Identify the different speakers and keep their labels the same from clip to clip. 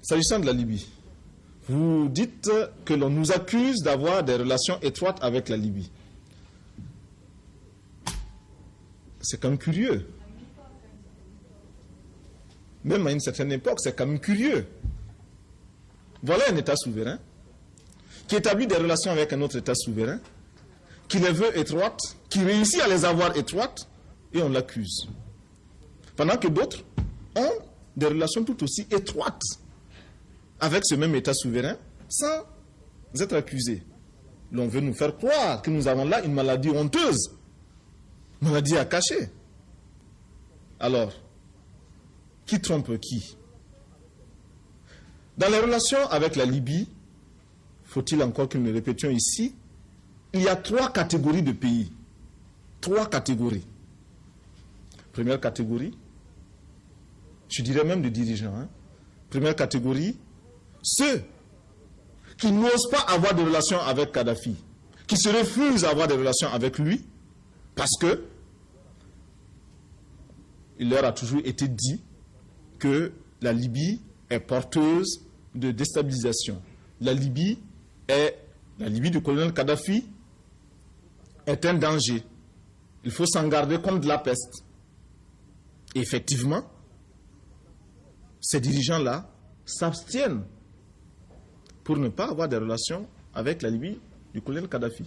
Speaker 1: S'agissant de la Libye, vous dites que l'on nous accuse d'avoir des relations étroites avec la Libye. C'est quand même curieux. Même à une certaine époque, c'est quand même curieux. Voilà un État souverain qui établit des relations avec un autre État souverain, qui les veut étroites, qui réussit à les avoir étroites, et on l'accuse. Pendant que d'autres ont des relations tout aussi étroites avec ce même État souverain, sans être accusés. L'on veut nous faire croire que nous avons là une maladie honteuse, maladie à cacher. Alors, qui trompe qui? Dans les relations avec la Libye, faut-il encore que nous le répétions ici, il y a 3 catégories de pays. 3 catégories. Première catégorie, je dirais même de dirigeants. Première catégorie, ceux qui n'osent pas avoir de relations avec Kadhafi, qui se refusent à avoir des relations avec lui, parce que il leur a toujours été dit que la Libye est porteuse de déstabilisation. La Libye du colonel Kadhafi est un danger. Il faut s'en garder comme de la peste. Et effectivement, ces dirigeants-là s'abstiennent pour ne pas avoir des relations avec la Libye du colonel Kadhafi.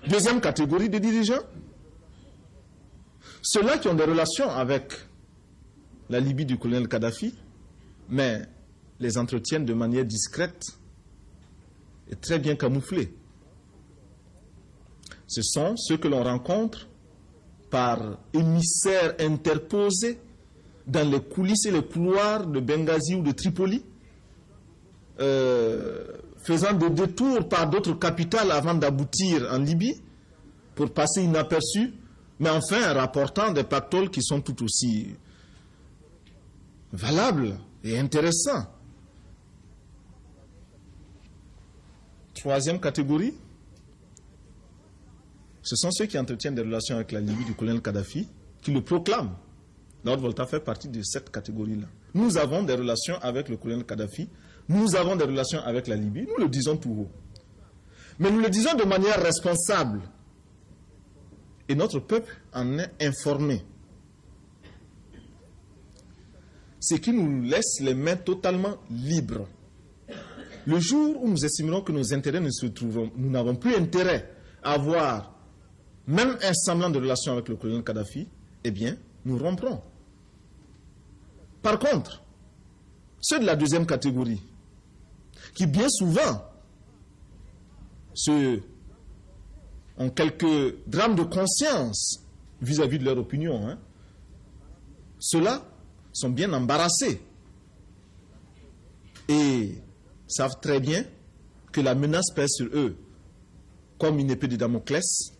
Speaker 1: Deuxième catégorie de dirigeants, ceux-là qui ont des relations avec la Libye du colonel Kadhafi, mais les entretiennent de manière discrète et très bien camouflée. Ce sont ceux que l'on rencontre par émissaires interposés dans les coulisses et les couloirs de Benghazi ou de Tripoli, faisant des détours par d'autres capitales avant d'aboutir en Libye, pour passer inaperçus, mais enfin rapportant des pactoles qui sont tout aussi valables et intéressants. Troisième catégorie, ce sont ceux qui entretiennent des relations avec la Libye du colonel Kadhafi, qui le proclament. Lord Volta fait partie de cette catégorie-là. Nous avons des relations avec le colonel Kadhafi, nous avons des relations avec la Libye, nous le disons tout haut. Mais nous le disons de manière responsable. Et notre peuple en est informé. Ce qui nous laisse les mains totalement libres. Le jour où nous estimerons que nos intérêts ne se trouveront, nous n'avons plus intérêt à avoir même un semblant de relation avec le colonel Kadhafi, eh bien, nous romprons. Par contre, ceux de la deuxième catégorie, qui bien souvent ont quelques drames de conscience vis-à-vis de leur opinion, ceux-là sont bien embarrassés et savent très bien que la menace pèse sur eux comme une épée de Damoclès.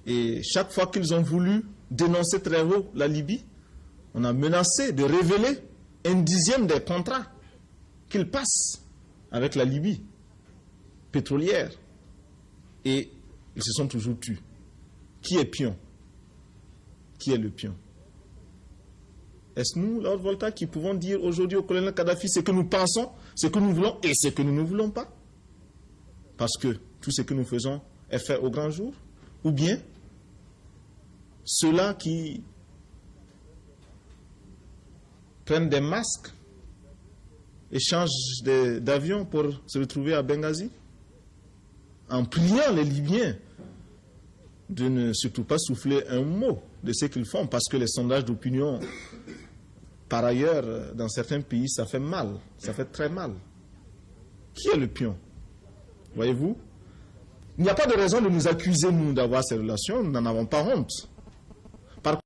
Speaker 1: Et chaque fois qu'ils ont voulu dénoncer très haut la Libye, on a menacé de révéler 1/10 des contrats qu'ils passent avec la Libye pétrolière. Et ils se sont toujours tus. Qui est pion? Qui est le pion? Est-ce nous, Lord Volta, qui pouvons dire aujourd'hui au colonel Kadhafi ce que nous pensons, ce que nous voulons et ce que nous ne voulons pas? Parce que tout ce que nous faisons est fait au grand jour? Ou bien ceux-là qui prennent des masques et changent d'avion pour se retrouver à Benghazi, en priant les Libyens de ne surtout pas souffler un mot de ce qu'ils font, parce que les sondages d'opinion, par ailleurs, dans certains pays, ça fait mal, ça fait très mal. Qui est le pion? Voyez-vous? Il n'y a pas de raison de nous accuser, nous, d'avoir ces relations, nous n'en avons pas honte.